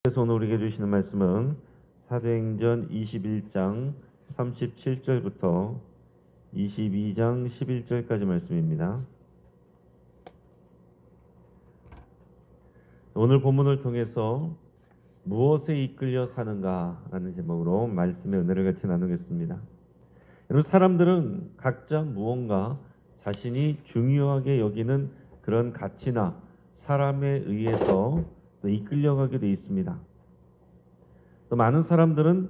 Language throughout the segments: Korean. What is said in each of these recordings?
그래서 오늘 우리에게 주시는 말씀은 사도행전 21장 37절부터 22장 11절까지 말씀입니다. 오늘 본문을 통해서 무엇에 이끌려 사는가 라는 제목으로 말씀의 은혜를 같이 나누겠습니다. 여러분, 사람들은 각자 무언가 자신이 중요하게 여기는 그런 가치나 사람에 의해서 또 이끌려가게 되어 있습니다. 또 많은 사람들은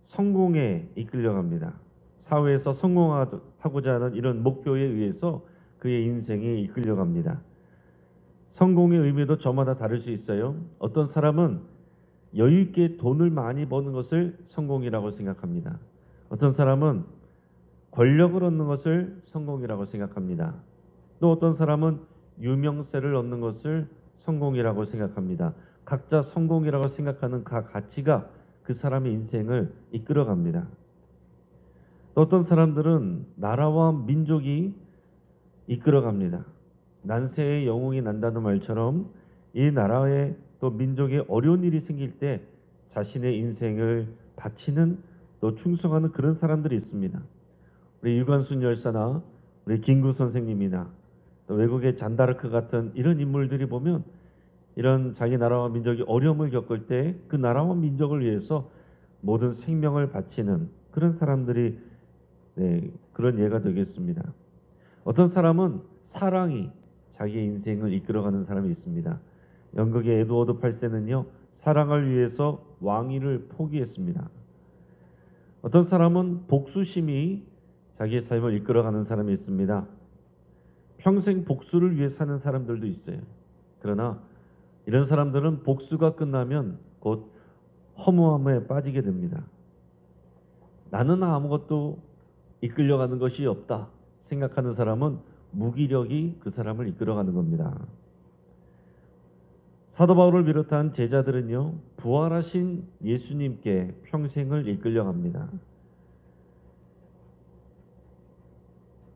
성공에 이끌려갑니다. 사회에서 성공하고자 하는 이런 목표에 의해서 그의 인생에 이끌려갑니다. 성공의 의미도 저마다 다를 수 있어요. 어떤 사람은 여유 있게 돈을 많이 버는 것을 성공이라고 생각합니다. 어떤 사람은 권력을 얻는 것을 성공이라고 생각합니다. 또 어떤 사람은 유명세를 얻는 것을 성공이라고 생각합니다. 각자 성공이라고 생각하는 그 가치가 그 사람의 인생을 이끌어갑니다. 또 어떤 사람들은 나라와 민족이 이끌어갑니다. 난세의 영웅이 난다는 말처럼 이 나라에 또 민족에 어려운 일이 생길 때 자신의 인생을 바치는 또 충성하는 그런 사람들이 있습니다. 우리 유관순 열사나 우리 김구 선생님이나 또 외국의 잔다르크 같은 이런 인물들이 보면 이런 자기 나라와 민족이 어려움을 겪을 때 그 나라와 민족을 위해서 모든 생명을 바치는 그런 사람들이 그런 예가 되겠습니다. 어떤 사람은 사랑이 자기의 인생을 이끌어가는 사람이 있습니다. 영국의 에드워드 8세는요 사랑을 위해서 왕위를 포기했습니다. 어떤 사람은 복수심이 자기의 삶을 이끌어가는 사람이 있습니다. 평생 복수를 위해 사는 사람들도 있어요. 그러나 이런 사람들은 복수가 끝나면 곧 허무함에 빠지게 됩니다. 나는 아무것도 이끌려가는 것이 없다 생각하는 사람은 무기력이 그 사람을 이끌어가는 겁니다. 사도 바울을 비롯한 제자들은요 부활하신 예수님께 평생을 이끌려갑니다.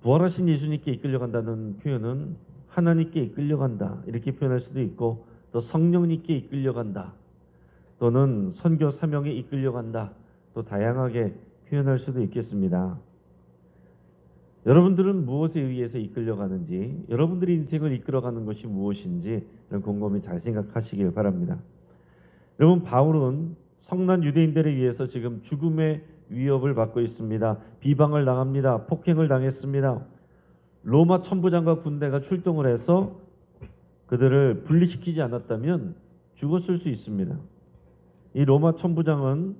부활하신 예수님께 이끌려간다는 표현은 하나님께 이끌려간다 이렇게 표현할 수도 있고, 또 성령님께 이끌려간다, 또는 선교 사명에 이끌려간다, 또 다양하게 표현할 수도 있겠습니다. 여러분들은 무엇에 의해서 이끌려가는지, 여러분들의 인생을 이끌어가는 것이 무엇인지 곰곰이 잘 생각하시길 바랍니다. 여러분, 바울은 성난 유대인들에 의해서 지금 죽음의 위협을 받고 있습니다. 비방을 당합니다. 폭행을 당했습니다. 로마 천부장과 군대가 출동을 해서 그들을 분리시키지 않았다면 죽었을 수 있습니다. 이 로마 천부장은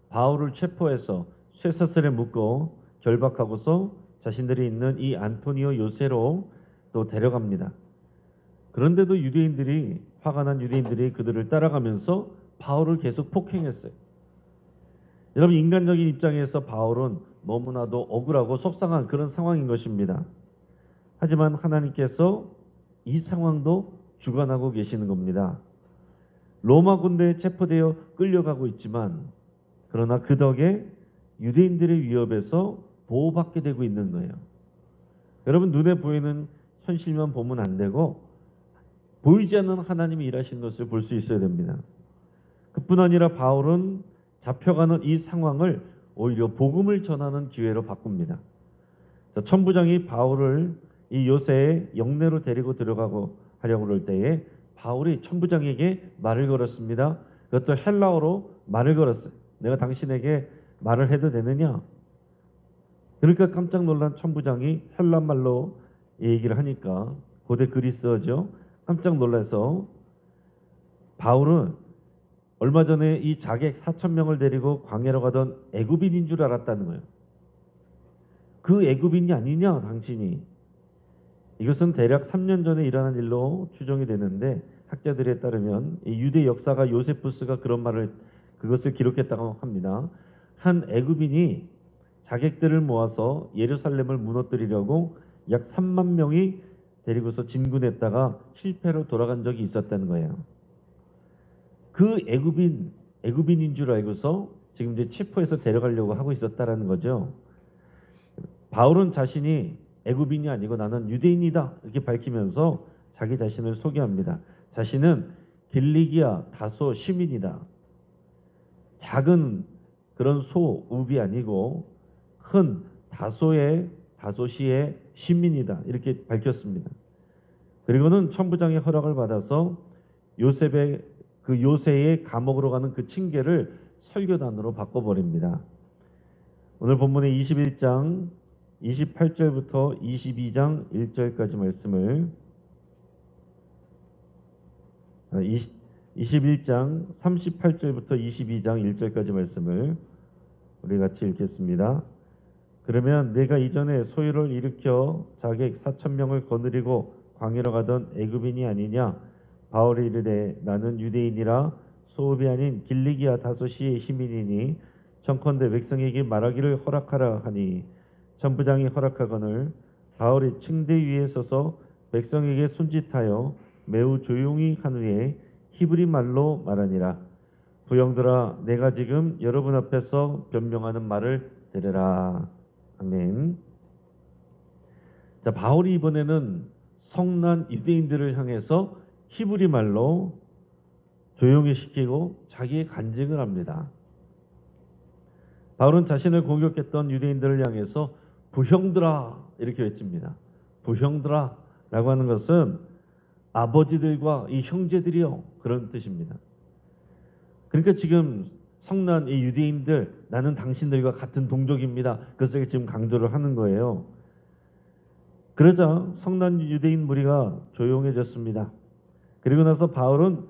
바울을 체포해서 쇠사슬에 묶고 결박하고서 자신들이 있는 이 안토니오 요새로 또 데려갑니다. 그런데도 화가 난 유대인들이 그들을 따라가면서 바울을 계속 폭행했어요. 여러분, 인간적인 입장에서 바울은 너무나도 억울하고 속상한 그런 상황인 것입니다. 하지만 하나님께서 이 상황도 주관하고 계시는 겁니다. 로마 군대에 체포되어 끌려가고 있지만 그러나 그 덕에 유대인들의 위협에서 보호받게 되고 있는 거예요. 여러분, 눈에 보이는 현실만 보면 안 되고 보이지 않는 하나님이 일하시는 것을 볼 수 있어야 됩니다. 그뿐 아니라 바울은 잡혀가는 이 상황을 오히려 복음을 전하는 기회로 바꿉니다. 천부장이 바울을 이 요새의 영내로 데리고 들어가고 하려고 그럴 때에 바울이 천부장에게 말을 걸었습니다. 그것도 헬라어로 말을 걸었어요. 내가 당신에게 말을 해도 되느냐? 그러니까 깜짝 놀란 천부장이 헬라말로 얘기를 하니까 고대 그리스어죠. 깜짝 놀라서 바울은 얼마 전에 이 자객 4,000명을 데리고 광야로 가던 애굽인인 줄 알았다는 거예요. 그 애굽인이 아니냐 당신이. 이것은 대략 3년 전에 일어난 일로 추정이 되는데, 학자들에 따르면 이 유대 역사가 요세푸스가 그것을 기록했다고 합니다. 한 애굽인이 자객들을 모아서 예루살렘을 무너뜨리려고 약 3만 명이 데리고서 진군했다가 실패로 돌아간 적이 있었다는 거예요. 그 애굽인인 줄 알고서 지금 이제 체포해서 데려가려고 하고 있었다라는 거죠. 바울은 자신이 애굽인이 아니고 나는 유대인이다 이렇게 밝히면서 자기 자신을 소개합니다. 자신은 길리기아 다소 시민이다. 작은 그런 소읍이 아니고 큰 다소시의 시민이다. 이렇게 밝혔습니다. 그리고는 천부장의 허락을 받아서 요새의 감옥으로 가는 그 징계를 설교단으로 바꿔버립니다. 오늘 본문의 21장 28절부터 22장 1절까지 말씀을 21장 38절부터 22장 1절까지 말씀을 우리 같이 읽겠습니다. 그러면 내가 이전에 소유를 일으켜 자객 4,000명을 거느리고 광야로 가던 애굽인이 아니냐? 바울이 이르되 나는 유대인이라 소읍이 아닌 길리기아 다소시의 시민이니 청컨대 백성에게 말하기를 허락하라 하니 천부장이 허락하거늘 바울이 층대 위에 서서 백성에게 손짓하여 매우 조용히 한 후에 히브리 말로 말하니라. 부형들아, 내가 지금 여러분 앞에서 변명하는 말을 들으라. 아멘. 자, 바울이 이번에는 성난 유대인들을 향해서 히브리 말로 조용히 시키고 자기의 간증을 합니다. 바울은 자신을 공격했던 유대인들을 향해서 부형들아 이렇게 외칩니다. 부형들아 라고 하는 것은 아버지들과 이 형제들이요, 그런 뜻입니다. 그러니까 지금 성난 이 유대인들, 나는 당신들과 같은 동족입니다. 그것을 지금 강조를 하는 거예요. 그러자 성난 유대인 무리가 조용해졌습니다. 그리고 나서 바울은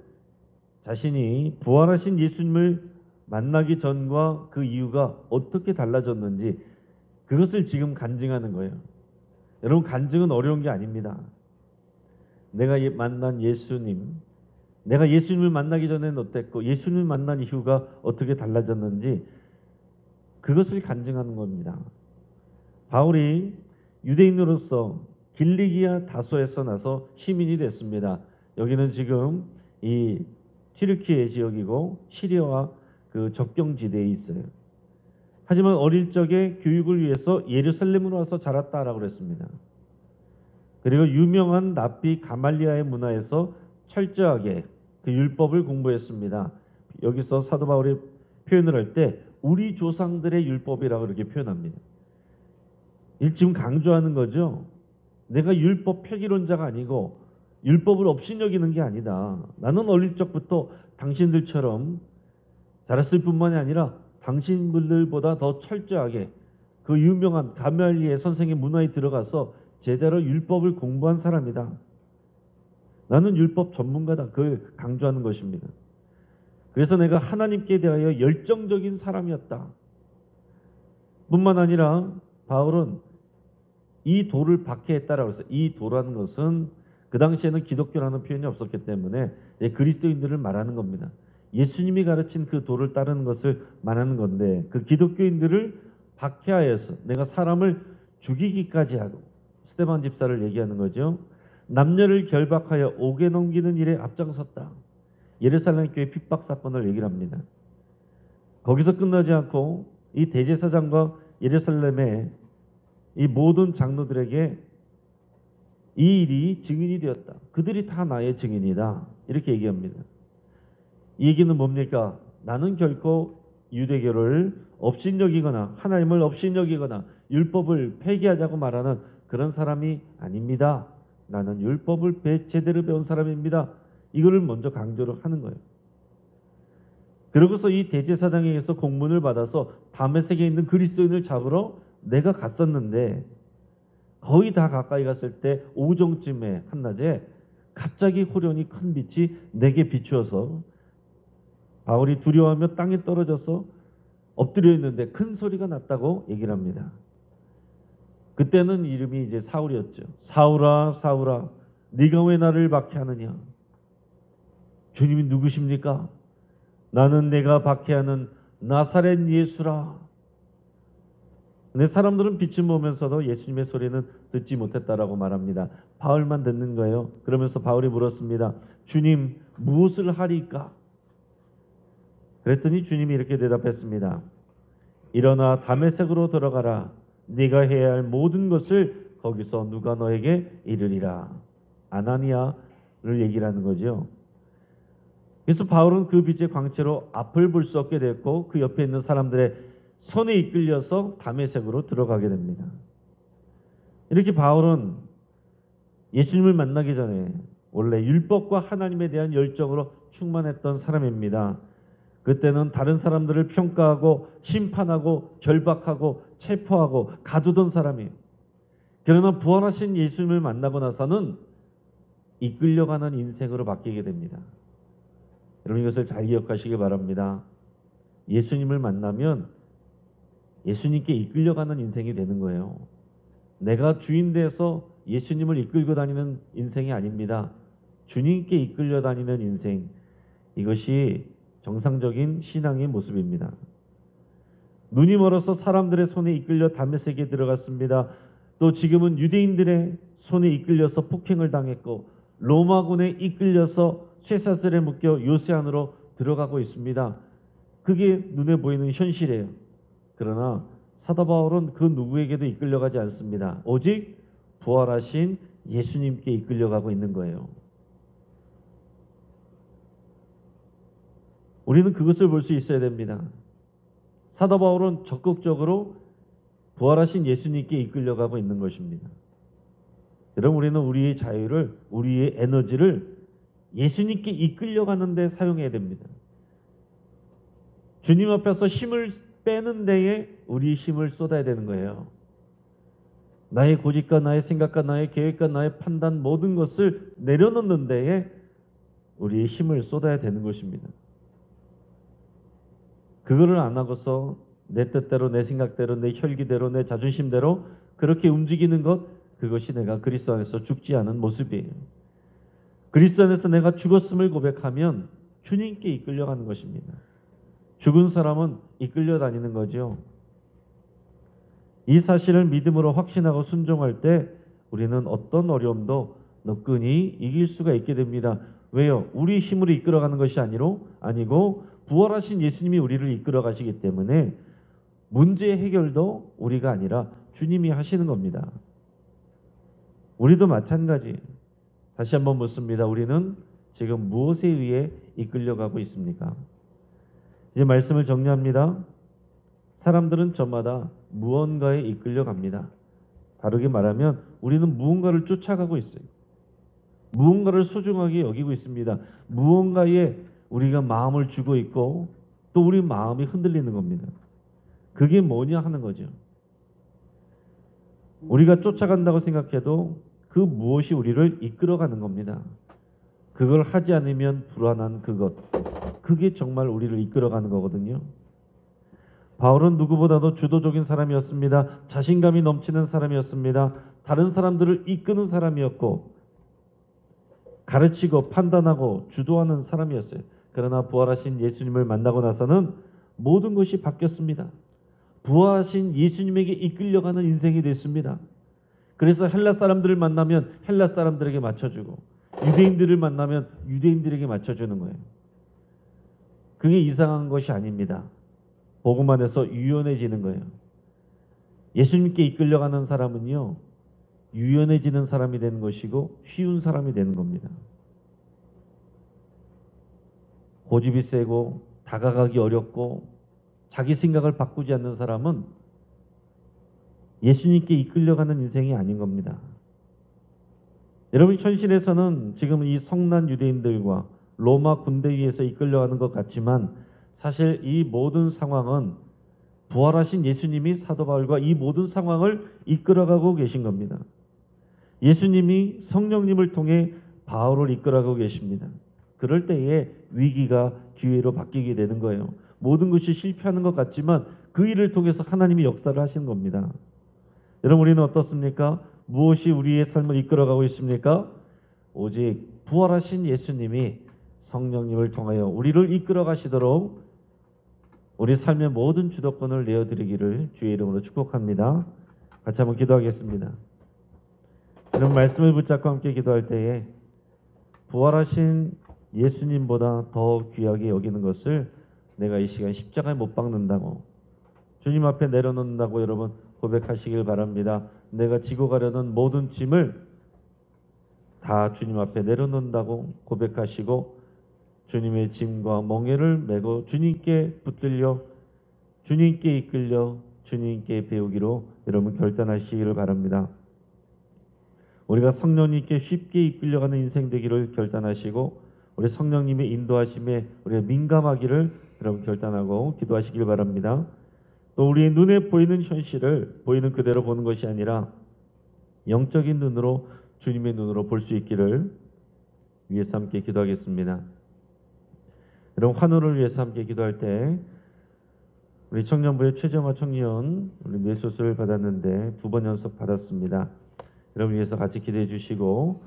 자신이 부활하신 예수님을 만나기 전과 그 이유가 어떻게 달라졌는지 그것을 지금 간증하는 거예요. 여러분, 간증은 어려운 게 아닙니다. 내가 만난 예수님, 내가 예수님을 만나기 전에는 어땠고 예수님을 만난 이후가 어떻게 달라졌는지 그것을 간증하는 겁니다. 바울이 유대인으로서 길리기아 다소에서 나서 시민이 됐습니다. 여기는 지금 이 튀르키예 지역이고 시리아와 그 접경지대에 있어요. 하지만 어릴 적에 교육을 위해서 예루살렘으로 와서 자랐다라고 그랬습니다. 그리고 유명한 랍비 가말리아의 문화에서 철저하게 그 율법을 공부했습니다. 여기서 사도 바울이 표현을 할 때 우리 조상들의 율법이라고 이렇게 표현합니다. 지금 강조하는 거죠. 내가 율법 폐기론자가 아니고 율법을 업신여기는 게 아니다. 나는 어릴 적부터 당신들처럼 자랐을 뿐만이 아니라 당신들보다 더 철저하게 그 유명한 가말리엘 선생의 문화에 들어가서 제대로 율법을 공부한 사람이다. 나는 율법 전문가다. 그걸 강조하는 것입니다. 그래서 내가 하나님께 대하여 열정적인 사람이었다. 뿐만 아니라 바울은 이 도를 박해했다라고 했어요. 이 도라는 것은 그 당시에는 기독교라는 표현이 없었기 때문에 그리스도인들을 말하는 겁니다. 예수님이 가르친 그 도를 따르는 것을 말하는 건데 그 기독교인들을 박해하여서 내가 사람을 죽이기까지 하고 스데반 집사를 얘기하는 거죠. 남녀를 결박하여 옥에 넘기는 일에 앞장섰다. 예루살렘 교회 핍박 사건을 얘기를 합니다. 거기서 끝나지 않고 이 대제사장과 예루살렘의 이 모든 장로들에게 이 일이 증인이 되었다. 그들이 다 나의 증인이다. 이렇게 얘기합니다. 이 얘기는 뭡니까? 나는 결코 유대교를 업신여기거나 하나님을 업신여기거나 율법을 폐기하자고 말하는 그런 사람이 아닙니다. 나는 율법을 제대로 배운 사람입니다. 이거를 먼저 강조를 하는 거예요. 그러고서 이 대제사장에게서 공문을 받아서 다메섹에 있는 그리스도인을 잡으러 내가 갔었는데 거의 다 가까이 갔을 때 오정쯤에 한낮에 갑자기 호련히 큰 빛이 내게 비추어서 바울이 두려워하며 땅에 떨어져서 엎드려 있는데 큰 소리가 났다고 얘기를 합니다. 그때는 이름이 이제 사울이었죠. 사울아, 사울아, 네가 왜 나를 박해하느냐? 주님이 누구십니까? 나는 내가 박해하는 나사렛 예수라. 근데 사람들은 빛을 보면서도 예수님의 소리는 듣지 못했다라고 말합니다. 바울만 듣는 거예요. 그러면서 바울이 물었습니다. 주님, 무엇을 하리까? 그랬더니 주님이 이렇게 대답했습니다. 일어나 다메섹으로 들어가라. 네가 해야 할 모든 것을 거기서 누가 너에게 이르리라. 아나니아를 얘기를 하는 거죠. 그래서 바울은 그 빛의 광채로 앞을 볼 수 없게 됐고 그 옆에 있는 사람들의 손에 이끌려서 다메섹으로 들어가게 됩니다. 이렇게 바울은 예수님을 만나기 전에 원래 율법과 하나님에 대한 열정으로 충만했던 사람입니다. 그때는 다른 사람들을 평가하고 심판하고 결박하고 체포하고 가두던 사람이에요. 그러나 부활하신 예수님을 만나고 나서는 이끌려가는 인생으로 바뀌게 됩니다. 여러분 이것을 잘 기억하시기 바랍니다. 예수님을 만나면 예수님께 이끌려가는 인생이 되는 거예요. 내가 주인 돼서 예수님을 이끌고 다니는 인생이 아닙니다. 주님께 이끌려 다니는 인생, 이것이 정상적인 신앙의 모습입니다. 눈이 멀어서 사람들의 손에 이끌려 다메섹에 들어갔습니다. 또 지금은 유대인들의 손에 이끌려서 폭행을 당했고 로마군에 이끌려서 쇠사슬에 묶여 요새 안으로 들어가고 있습니다. 그게 눈에 보이는 현실이에요. 그러나 사도 바울은 그 누구에게도 이끌려가지 않습니다. 오직 부활하신 예수님께 이끌려가고 있는 거예요. 우리는 그것을 볼 수 있어야 됩니다. 사도 바울은 적극적으로 부활하신 예수님께 이끌려가고 있는 것입니다. 여러분 우리는 우리의 자유를, 우리의 에너지를 예수님께 이끌려가는 데 사용해야 됩니다. 주님 앞에서 힘을 빼는 데에 우리의 힘을 쏟아야 되는 거예요. 나의 고집과 나의 생각과 나의 계획과 나의 판단 모든 것을 내려놓는 데에 우리의 힘을 쏟아야 되는 것입니다. 그거를 안 하고서 내 뜻대로 내 생각대로 내 혈기대로 내 자존심대로 그렇게 움직이는 것, 그것이 내가 그리스도 안에서 죽지 않은 모습이에요. 그리스도 안에서 내가 죽었음을 고백하면 주님께 이끌려가는 것입니다. 죽은 사람은 이끌려 다니는 거죠. 이 사실을 믿음으로 확신하고 순종할 때 우리는 어떤 어려움도 너끈히 이길 수가 있게 됩니다. 왜요? 우리 힘으로 이끌어가는 것이 아니고 부활하신 예수님이 우리를 이끌어 가시기 때문에 문제 해결도 우리가 아니라 주님이 하시는 겁니다. 우리도 마찬가지. 다시 한번 묻습니다. 우리는 지금 무엇에 의해 이끌려가고 있습니까? 이제 말씀을 정리합니다. 사람들은 저마다 무언가에 이끌려갑니다. 다르게 말하면 우리는 무언가를 쫓아가고 있어요. 무언가를 소중하게 여기고 있습니다. 무언가에 우리가 마음을 주고 있고 또 우리 마음이 흔들리는 겁니다. 그게 뭐냐 하는 거죠. 우리가 쫓아간다고 생각해도 그 무엇이 우리를 이끌어가는 겁니다. 그걸 하지 않으면 불안한 그것, 그게 정말 우리를 이끌어가는 거거든요. 바울은 누구보다도 주도적인 사람이었습니다. 자신감이 넘치는 사람이었습니다. 다른 사람들을 이끄는 사람이었고 가르치고 판단하고 주도하는 사람이었어요. 그러나 부활하신 예수님을 만나고 나서는 모든 것이 바뀌었습니다. 부활하신 예수님에게 이끌려가는 인생이 됐습니다. 그래서 헬라 사람들을 만나면 헬라 사람들에게 맞춰주고 유대인들을 만나면 유대인들에게 맞춰주는 거예요. 그게 이상한 것이 아닙니다. 복음 안에서 유연해지는 거예요. 예수님께 이끌려가는 사람은요, 유연해지는 사람이 되는 것이고 쉬운 사람이 되는 겁니다. 고집이 세고 다가가기 어렵고 자기 생각을 바꾸지 않는 사람은 예수님께 이끌려가는 인생이 아닌 겁니다. 여러분 현실에서는 지금 이 성난 유대인들과 로마 군대 위에서 이끌려가는 것 같지만 사실 이 모든 상황은 부활하신 예수님이 사도 바울과 이 모든 상황을 이끌어가고 계신 겁니다. 예수님이 성령님을 통해 바울을 이끌어가고 계십니다. 그럴 때에 위기가 기회로 바뀌게 되는 거예요. 모든 것이 실패하는 것 같지만 그 일을 통해서 하나님이 역사를 하시는 겁니다. 여러분 우리는 어떻습니까? 무엇이 우리의 삶을 이끌어가고 있습니까? 오직 부활하신 예수님이 성령님을 통하여 우리를 이끌어 가시도록 우리 삶의 모든 주도권을 내어드리기를 주의 이름으로 축복합니다. 같이 한번 기도하겠습니다. 이런 말씀을 붙잡고 함께 기도할 때에 부활하신 예수님보다 더 귀하게 여기는 것을 내가 이 시간 십자가에 못 박는다고 주님 앞에 내려놓는다고 여러분 고백하시길 바랍니다. 내가 지고 가려는 모든 짐을 다 주님 앞에 내려놓는다고 고백하시고 주님의 짐과 멍에를 메고 주님께 붙들려 주님께 이끌려 주님께 배우기로 여러분 결단하시기를 바랍니다. 우리가 성령님께 쉽게 이끌려가는 인생 되기를 결단하시고 우리 성령님의 인도하심에 우리가 민감하기를 여러분 결단하고 기도하시길 바랍니다. 또 우리의 눈에 보이는 현실을 보이는 그대로 보는 것이 아니라 영적인 눈으로 주님의 눈으로 볼 수 있기를 위해서 함께 기도하겠습니다. 여러분 환우를 위해서 함께 기도할 때 우리 청년부의 최정화 청년 우리 뇌수술 받았는데 2번 연속 받았습니다. 여러분 위해서 같이 기도해 주시고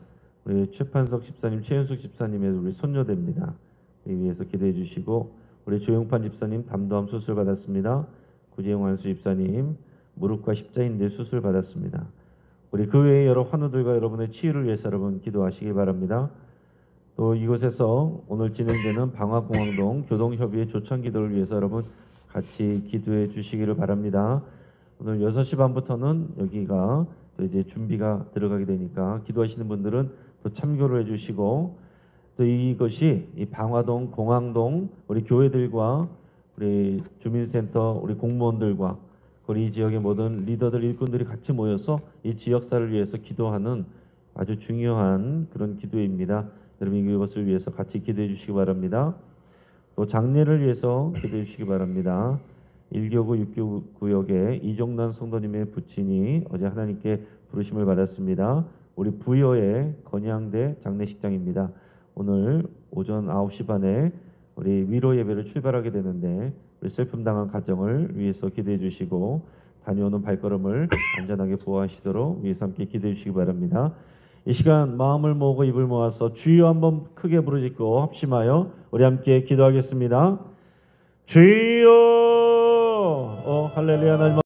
우리 최판석 집사님, 최현숙 집사님의 우리 손녀대입니다. 위해서 기도해 주시고 우리 조용판 집사님 담도암 수술 받았습니다. 구재용 한수 집사님 무릎과 십자인대 수술 받았습니다. 우리 그 외에 여러 환우들과 여러분의 치유를 위해서 여러분 기도하시기 바랍니다. 또 이곳에서 오늘 진행되는 방화공항동 교동협의회 조찬기도를 위해서 여러분 같이 기도해 주시기를 바랍니다. 오늘 6시 반부터는 여기가 또 이제 준비가 들어가게 되니까 기도하시는 분들은 또 참고를 해주시고 또 이것이 이 방화동, 공항동 우리 교회들과 우리 주민센터, 우리 공무원들과 우리 이 지역의 모든 리더들, 일꾼들이 같이 모여서 이 지역사를 위해서 기도하는 아주 중요한 그런 기도입니다. 여러분 이것을 위해서 같이 기도해 주시기 바랍니다. 또 장례를 위해서 기도해 주시기 바랍니다. 1교구 6교구 구역에 이종란 성도님의 부친이 어제 하나님께 부르심을 받았습니다. 우리 부여의 건양대 장례식장입니다. 오늘 오전 9시 반에 우리 위로 예배를 출발하게 되는데 우리 슬픔당한 가정을 위해서 기도해 주시고 다녀오는 발걸음을 안전하게 보호하시도록 위해서 함께 기도해 주시기 바랍니다. 이 시간 마음을 모으고 입을 모아서 주여 한번 크게 부르짖고 합심하여 우리 함께 기도하겠습니다. 주여 할렐루야.